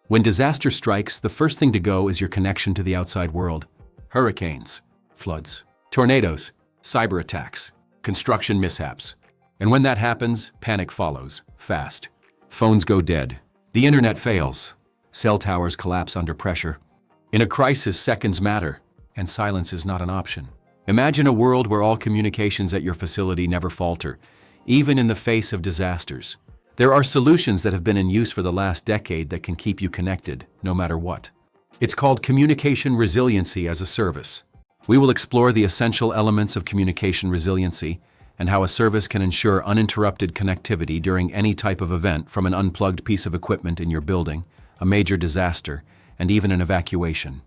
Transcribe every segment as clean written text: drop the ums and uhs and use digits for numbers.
When disaster strikes, the first thing to go is your connection to the outside world. Hurricanes, floods, tornadoes, cyber attacks, construction mishaps. And when that happens, panic follows, fast. Phones go dead. The internet fails. Cell towers collapse under pressure. In a crisis, seconds matter, and silence is not an option. Imagine a world where all communications at your facility never falter, even in the face of disasters. There are solutions that have been in use for the last decade that can keep you connected, no matter what. It's called communication resiliency as a service. We will explore the essential elements of communication resiliency and how a service can ensure uninterrupted connectivity during any type of event, from an unplugged piece of equipment in your building, a major disaster, and even an evacuation.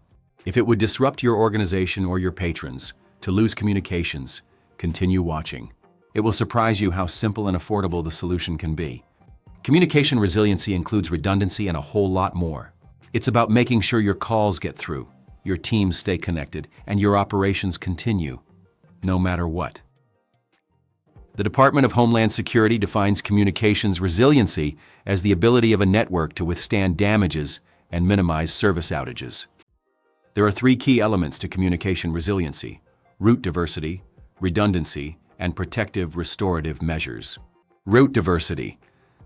If it would disrupt your organization or your patrons to lose communications, continue watching. It will surprise you how simple and affordable the solution can be. Communication resiliency includes redundancy and a whole lot more. It's about making sure your calls get through, your teams stay connected, and your operations continue, no matter what. The Department of Homeland Security defines communications resiliency as the ability of a network to withstand damages and minimize service outages. There are three key elements to communication resiliency: route diversity, redundancy, and protective restorative measures. Route diversity.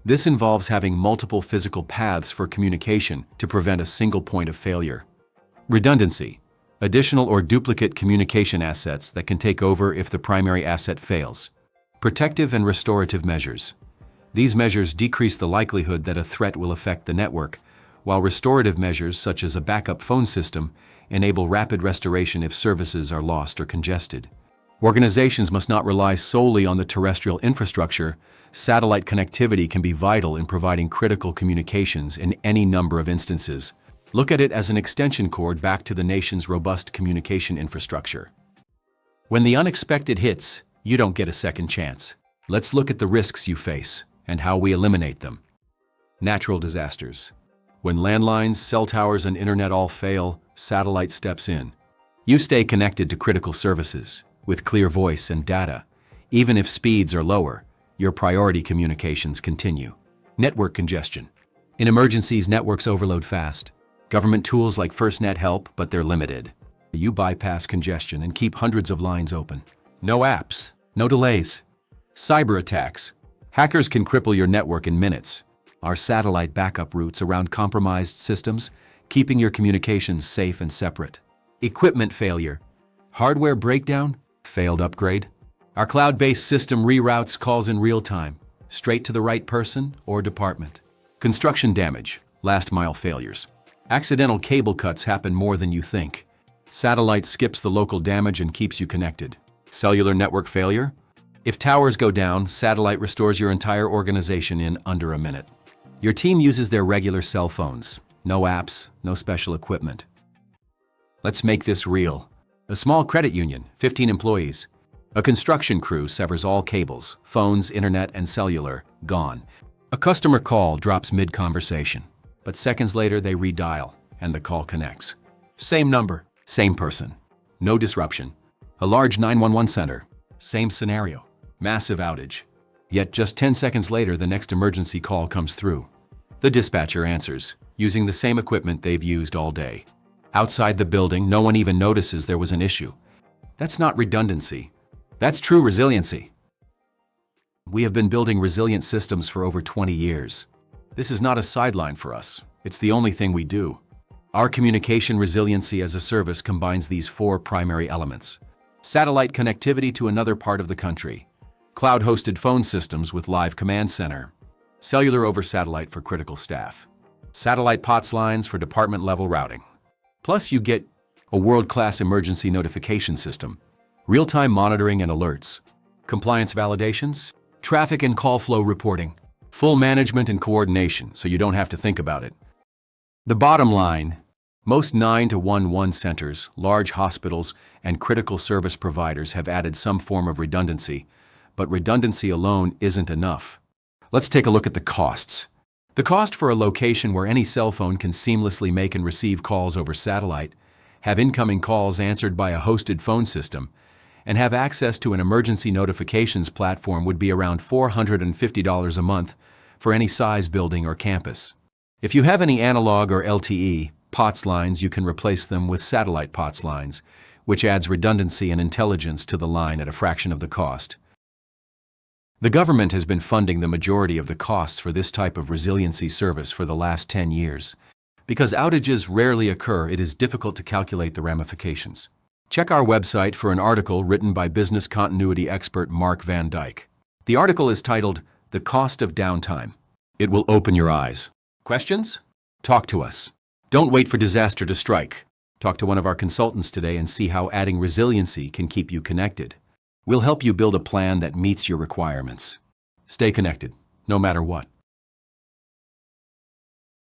This involves having multiple physical paths for communication to prevent a single point of failure. Redundancy. Additional or duplicate communication assets that can take over if the primary asset fails. Protective and restorative measures. These measures decrease the likelihood that a threat will affect the network, while restorative measures such as a backup phone system enable rapid restoration if services are lost or congested. Organizations must not rely solely on the terrestrial infrastructure. Satellite connectivity can be vital in providing critical communications in any number of instances. Look at it as an extension cord back to the nation's robust communication infrastructure. When the unexpected hits, you don't get a second chance. Let's look at the risks you face and how we eliminate them. Natural disasters. When landlines, cell towers, and internet all fail, satellite steps in. You stay connected to critical services with clear voice and data. Even if speeds are lower, your priority communications continue. Network congestion. In emergencies, networks overload fast. Government tools like FirstNet help, but they're limited. You bypass congestion and keep hundreds of lines open. No apps, no delays. Cyber attacks. Hackers can cripple your network in minutes. Our satellite backup routes around compromised systems, keeping your communications safe and separate. Equipment failure. Hardware breakdown, failed upgrade. Our cloud-based system reroutes calls in real time, straight to the right person or department. Construction damage, last-mile failures. Accidental cable cuts happen more than you think. Satellite skips the local damage and keeps you connected. Cellular network failure. If towers go down, satellite restores your entire organization in under a minute. Your team uses their regular cell phones. No apps, no special equipment. Let's make this real. A small credit union, 15 employees. A construction crew severs all cables, phones, internet, and cellular, gone. A customer call drops mid-conversation, but seconds later they redial, and the call connects. Same number, same person. No disruption. A large 911 center, same scenario. Massive outage. Yet just 10 seconds later, the next emergency call comes through. The dispatcher answers, using the same equipment they've used all day. Outside the building, no one even notices there was an issue. That's not redundancy. That's true resiliency. We have been building resilient systems for over 20 years. This is not a sideline for us. It's the only thing we do. Our communication resiliency as a service combines these four primary elements. Satellite connectivity to another part of the country. Cloud-hosted phone systems with live command center. Cellular over satellite for critical staff. Satellite POTS lines for department-level routing. Plus, you get a world-class emergency notification system, real-time monitoring and alerts, compliance validations, traffic and call flow reporting, full management and coordination so you don't have to think about it. The bottom line, most 911 centers, large hospitals, and critical service providers have added some form of redundancy, but redundancy alone isn't enough. Let's take a look at the costs. The cost for a location where any cell phone can seamlessly make and receive calls over satellite, have incoming calls answered by a hosted phone system, and have access to an emergency notifications platform would be around $450 a month for any size building or campus. If you have any analog or LTE POTS lines, you can replace them with satellite POTS lines, which adds redundancy and intelligence to the line at a fraction of the cost. The government has been funding the majority of the costs for this type of resiliency service for the last 10 years. Because outages rarely occur, it is difficult to calculate the ramifications. Check our website for an article written by business continuity expert Mark Van Dyke. The article is titled, "The Cost of Downtime." It will open your eyes. Questions? Talk to us. Don't wait for disaster to strike. Talk to one of our consultants today and see how adding resiliency can keep you connected. We'll help you build a plan that meets your requirements. Stay connected, no matter what.